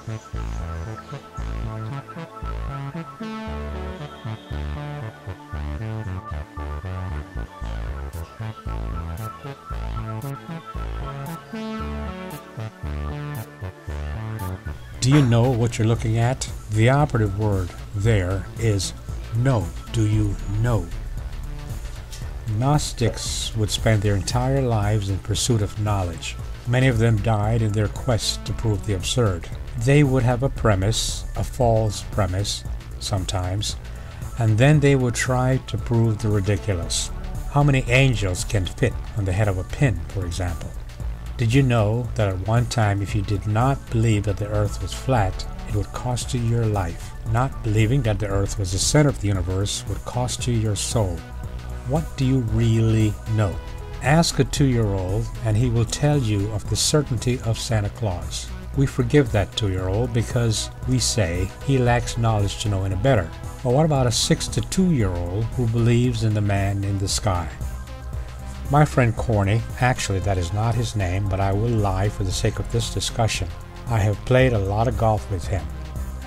Do you know what you're looking at? The operative word there is know. Do you know? Gnostics would spend their entire lives in pursuit of knowledge. Many of them died in their quest to prove the absurd. They would have a premise, a false premise, sometimes, and then they would try to prove the ridiculous. How many angels can fit on the head of a pin, for example? Did you know that at one time, if you did not believe that the earth was flat, it would cost you your life? Not believing that the earth was the center of the universe would cost you your soul. What do you really know? Ask a 2-year-old and he will tell you of the certainty of Santa Claus. We forgive that 2-year-old because we say he lacks knowledge to know any better. But what about a 6 to 2-year-old who believes in the man in the sky? My friend Corny, actually that is not his name, but I will lie for the sake of this discussion. I have played a lot of golf with him,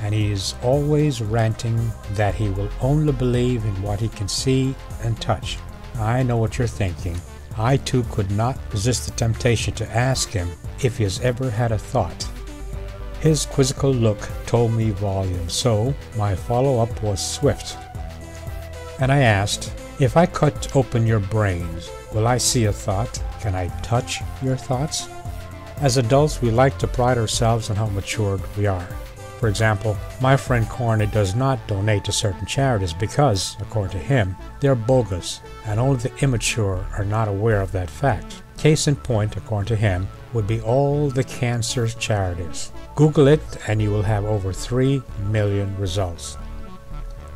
and he is always ranting that he will only believe in what he can see and touch. I know what you're thinking. I too could not resist the temptation to ask him if he has ever had a thought. His quizzical look told me volumes, so my follow-up was swift. And I asked, if I cut open your brains, will I see a thought? Can I touch your thoughts? As adults, we like to pride ourselves on how matured we are. For example, my friend Corny does not donate to certain charities because, according to him, they are bogus, and only the immature are not aware of that fact. Case in point, according to him, would be all the cancer charities. Google it and you will have over 3 million results.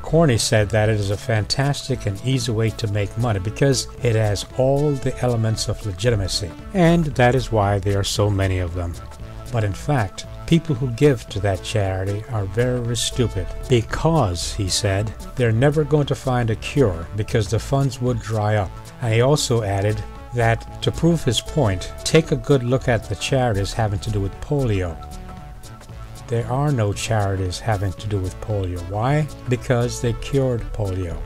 Corny said that it is a fantastic and easy way to make money because it has all the elements of legitimacy, and that is why there are so many of them. But in fact, people who give to that charity are very stupid because, he said, they're never going to find a cure because the funds would dry up. And he also added that to prove his point, take a good look at the charities having to do with polio. There are no charities having to do with polio. Why? Because they cured polio.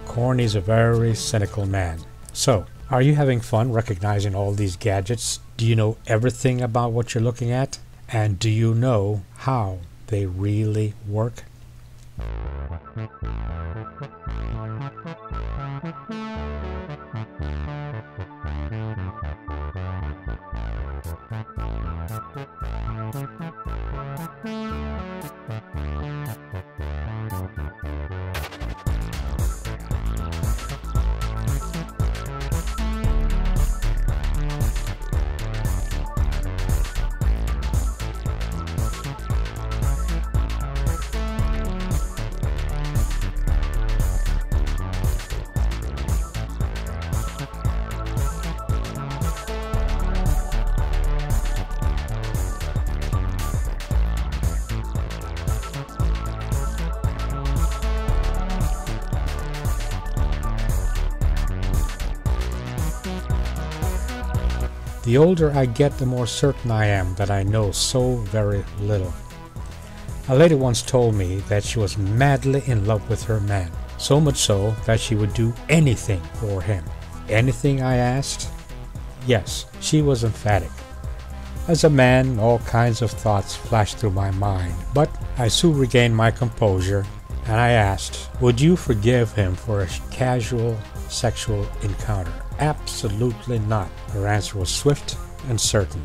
Corny's a very cynical man. So, are you having fun recognizing all these gadgets? Do you know everything about what you're looking at? And do you know how they really work? The older I get, the more certain I am that I know so very little. A lady once told me that she was madly in love with her man, so much so that she would do anything for him. Anything, I asked? Yes, she was emphatic. As a man, all kinds of thoughts flashed through my mind, but I soon regained my composure, and I asked, would you forgive him for a casual sexual encounter? Absolutely not. Her answer was swift and certain.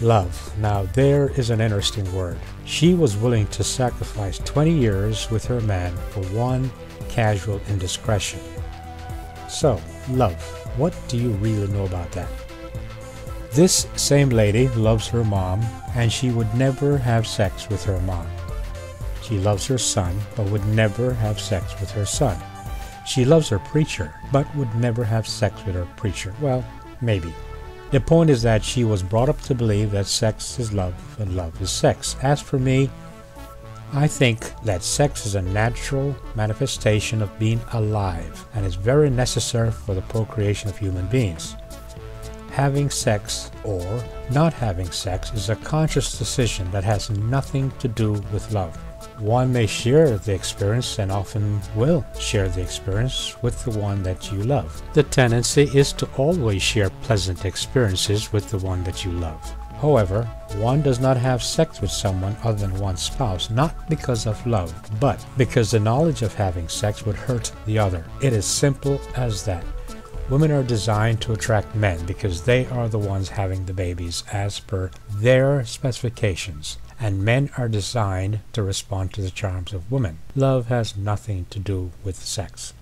Love. Now there is an interesting word. She was willing to sacrifice 20 years with her man for one casual indiscretion. So, love. What do you really know about that? This same lady loves her mom, and she would never have sex with her mom. She loves her son, but would never have sex with her son. She loves her preacher, but would never have sex with her preacher. Well, maybe. The point is that she was brought up to believe that sex is love and love is sex. As for me, I think that sex is a natural manifestation of being alive and is very necessary for the procreation of human beings. Having sex or not having sex is a conscious decision that has nothing to do with love. One may share the experience and often will share the experience with the one that you love. The tendency is to always share pleasant experiences with the one that you love. However, one does not have sex with someone other than one's spouse, not because of love, but because the knowledge of having sex would hurt the other. It is simple as that. Women are designed to attract men because they are the ones having the babies as per their specifications, and men are designed to respond to the charms of women. Love has nothing to do with sex.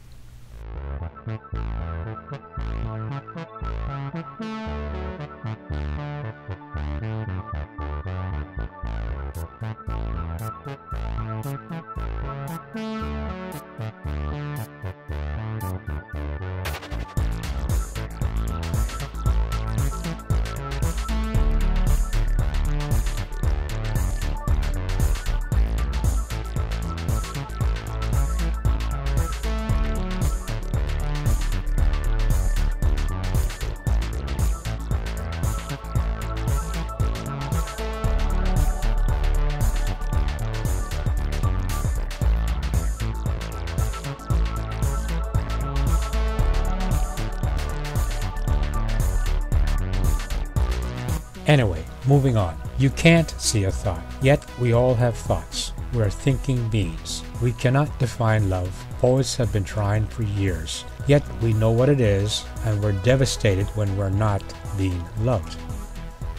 Anyway, moving on. You can't see a thought, yet we all have thoughts. We're thinking beings. We cannot define love. Poets have been trying for years, yet we know what it is, and we're devastated when we're not being loved.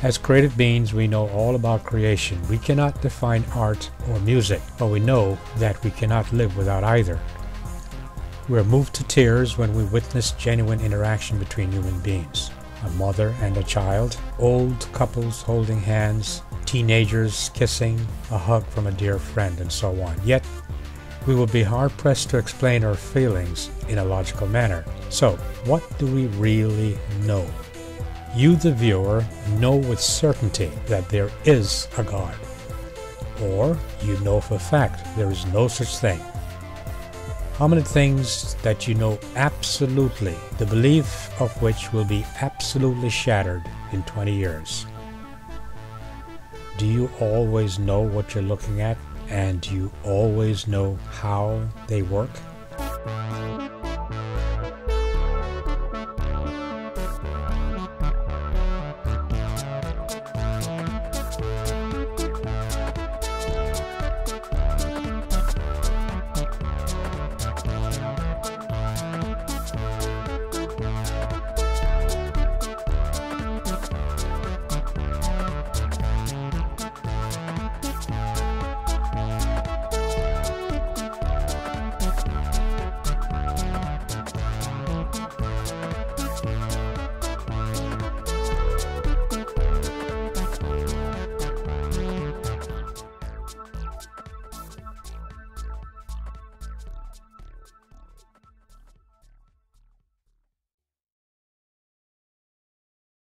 As creative beings, we know all about creation. We cannot define art or music, but we know that we cannot live without either. We're moved to tears when we witness genuine interaction between human beings. A mother and a child, old couples holding hands, teenagers kissing, a hug from a dear friend, and so on. Yet, we will be hard-pressed to explain our feelings in a logical manner. So, what do we really know? You, the viewer, know with certainty that there is a God. Or, you know for a fact there is no such thing. How many things that you know absolutely, the belief of which will be absolutely shattered in 20 years? Do you always know what you're looking at, and do you always know how they work?